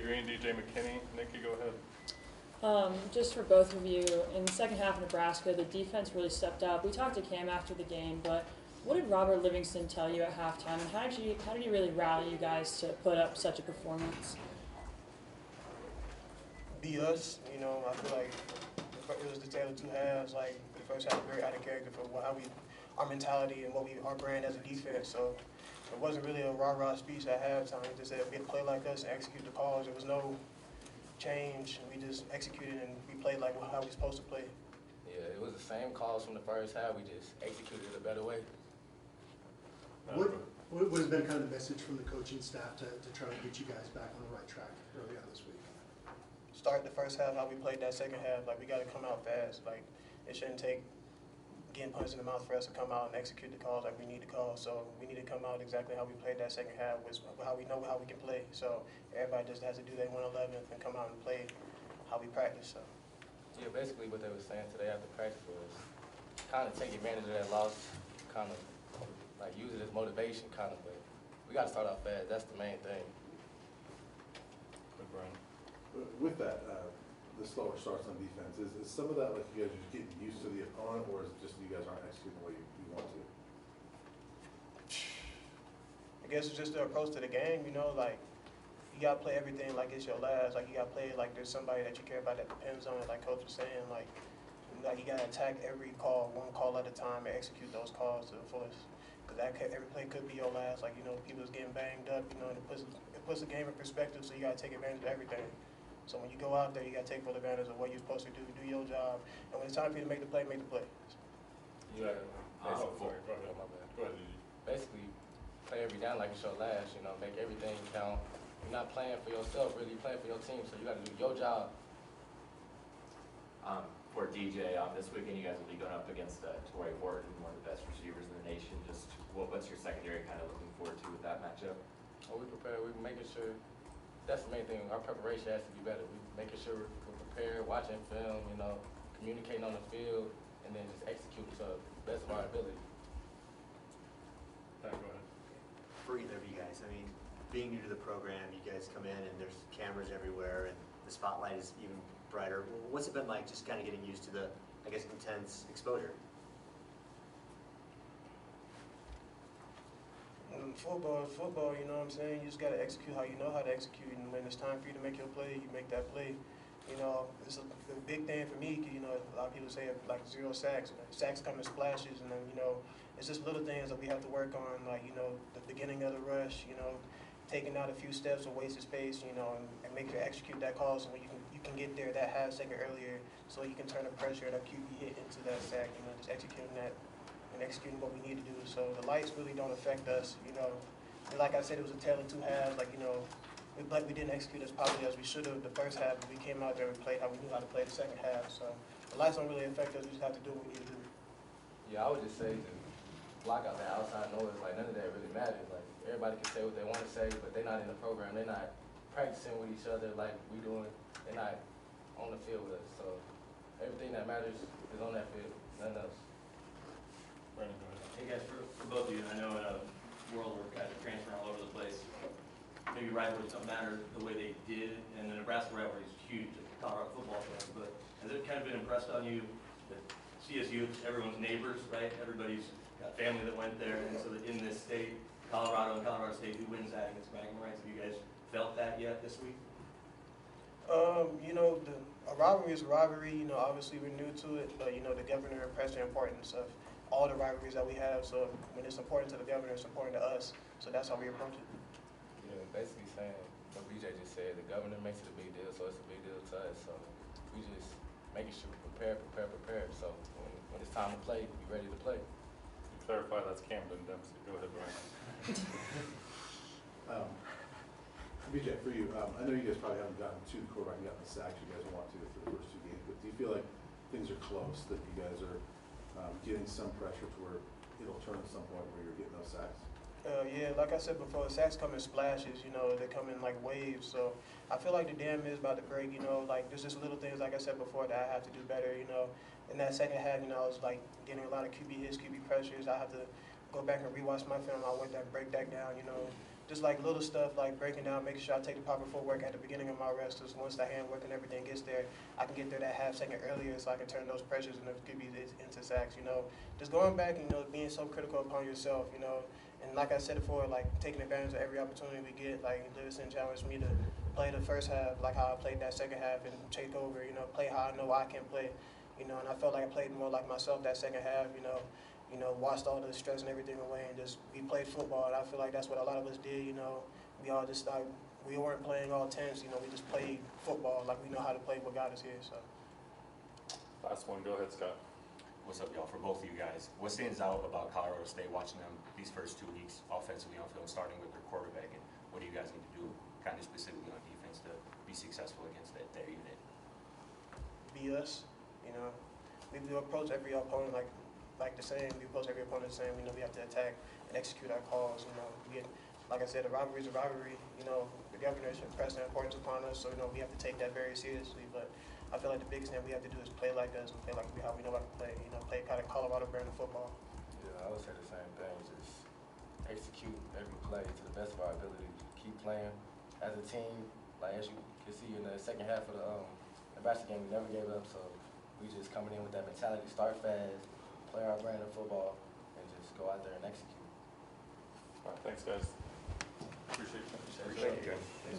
BJ Green, DJ McKinney. Nikki, go ahead. Just for both of you, in the second half of Nebraska, the defense really stepped up. We talked to Cam after the game, but what did Robert Livingston tell you at halftime, and how did he really rally you guys to put up such a performance? Be us, I feel like it was the tale of two halves. Like the first half, very out of character for our mentality and our brand as a defense. So it wasn't really a rah-rah speech at halftime. It just said, "Be play like us and execute the calls." There was no change. We just executed and we played like how we're supposed to play. Yeah, it was the same calls from the first half. We just executed it a better way. What has been kind of the message from the coaching staff to try to get you guys back on the right track early on this week? Start the first half how we played that second half. Like we got to come out fast. Like it shouldn't take getting punched in the mouth for us to come out and execute the calls like we need to call. So we need to come out exactly how we played that second half, was how we know how we can play. So everybody just has to do their 111th and come out and play how we practice. So Yeah, basically what they were saying today after practice was kind of take advantage of that loss, kind of like use it as motivation, kind of. But we got to start off fast. That's the main thing. Good, Brian. With that, the slower starts on defense, is some of that like you guys are just getting used to the opponent, or is it just you guys aren't executing the way you want to? I guess it's just the approach to the game, like you gotta play everything like it's your last. Like you gotta play like there's somebody that you care about that depends on it, like Coach was saying, like you gotta attack every call, one call at a time, and execute those calls to the fullest. Because every play could be your last. Like, people's getting banged up, and it puts the game in perspective, so you gotta take advantage of everything. So when you go out there, you got to take full advantage of what you're supposed to do your job. And when it's time for you to make the play, make the play. Yeah. Sorry, go ahead. My bad. Go ahead, DJ. Basically, play every down like it's your last, make everything count. You're not playing for yourself, really. You're playing for your team, so you got to do your job. For DJ, this weekend you guys will be going up against Torrey Horton, one of the best receivers in the nation. Just what's your secondary kind of looking forward to with that matchup? We prepare. We're making sure. That's the main thing. Our preparation has to be better. We're making sure we're prepared, watching film, communicating on the field, and then just executing to the best of our ability. Go ahead. For either of you guys, being new to the program, you guys come in and there's cameras everywhere and the spotlight is even brighter. What's it been like just kind of getting used to the, intense exposure? Football, you know what I'm saying? You just got to execute how you know how to execute, and when it's time for you to make your play, you make that play. It's a big thing for me, because, a lot of people say, like, 0 sacks. Sacks come in splashes, and then, it's just little things that we have to work on, like, the beginning of the rush, taking out a few steps or wasted space, and make sure to execute that call so you can get there that half second earlier so you can turn the pressure that QB hit into that sack, just executing that. And executing what we need to do. So the lights really don't affect us, And like I said, it was a tale of two halves. Like, we didn't execute as probably as we should have the first half, but we came out there and played how we knew how to play the second half. So the lights don't really affect us. We just have to do what we need to do. Yeah, I would just say to block out the outside noise. Like, none of that really matters. Like, everybody can say what they want to say, but they're not in the program. They're not practicing with each other like we doing. They're not on the field with us. So everything that matters is on that field, nothing else. Brandon, go ahead. Hey guys, for both of you, I know in a world where guys are transferring all over the place, maybe rivalries don't matter the way they did, and the Nebraska rivalry is huge to Colorado football fans, but has it kind of been impressed on you that CSU, everyone's neighbors, right? Everybody's got family that went there, and so that in this state, Colorado and Colorado State, who wins that against bragging rights? Have you guys felt that yet this week? A rivalry is a rivalry. Obviously we're new to it, but, the governor impressed the importance of all the rivalries that we have. So when it's important to the governor, it's important to us. So that's how we approach it. Yeah, basically saying what BJ just said, the governor makes it a big deal, so it's a big deal to us. So we just making sure we prepare. So when it's time to play, be ready to play. To clarify, that's Camden Dempsey. Go ahead, Brian. BJ, for you, I know you guys probably haven't gotten to the quarterback and gotten the sacks you guys want to for the first 2 games, but do you feel like things are close, that you guys are getting some pressure to where it'll turn at some point where you're getting those sacks? Yeah, like I said before, the sacks come in splashes, they come in like waves. So I feel like the dam is about to break, like there's just little things, like I said before, that I have to do better, In that second half, I was like getting a lot of QB hits, QB pressures. I have to go back and rewatch my film. I went and break that down, just like little stuff like breaking down, making sure I take the proper footwork at the beginning of my rest. Because once the handwork and everything gets there, I can get there that half second earlier, so I can turn those pressures and give you into sacks. You know, just going back and being so critical upon yourself. You know, and like I said before, like taking advantage of every opportunity we get. Like Livingston challenged me to play the first half like how I played that second half and take over. You know, play how I know I can play. You know, and I felt like I played more like myself that second half. You know, washed all the stress and everything away, and just we played football. And I feel like that's what a lot of us did. You know, we all just like we weren't playing all tense. You know, we just played football like we know how to play what got us here. So. Last one, go ahead, Scott. What's up, y'all? For both of you guys, what stands out about Colorado State watching them these first 2 weeks, offensively on field, starting with their quarterback, and what do you guys need to do, kind of specifically on defense, to be successful against their unit? Be us. You know, we approach every opponent like the same. We approach every opponent the same. We know we have to attack and execute our calls. You know, like I said, a rivalry is a rivalry. You know, the governor should press the importance upon us, so we have to take that very seriously. But I feel like the biggest thing we have to do is play like us and play like how we know how to play. You know, play kind of Colorado brand of football. Yeah, I would say the same thing. Just execute every play to the best of our ability. Keep playing as a team. Like as you can see in the second half of the Nebraska game, we never gave up. So we just coming in with that mentality, start fast, play our brand of football, and just go out there and execute. All right, thanks, guys. Appreciate you. Appreciate you guys.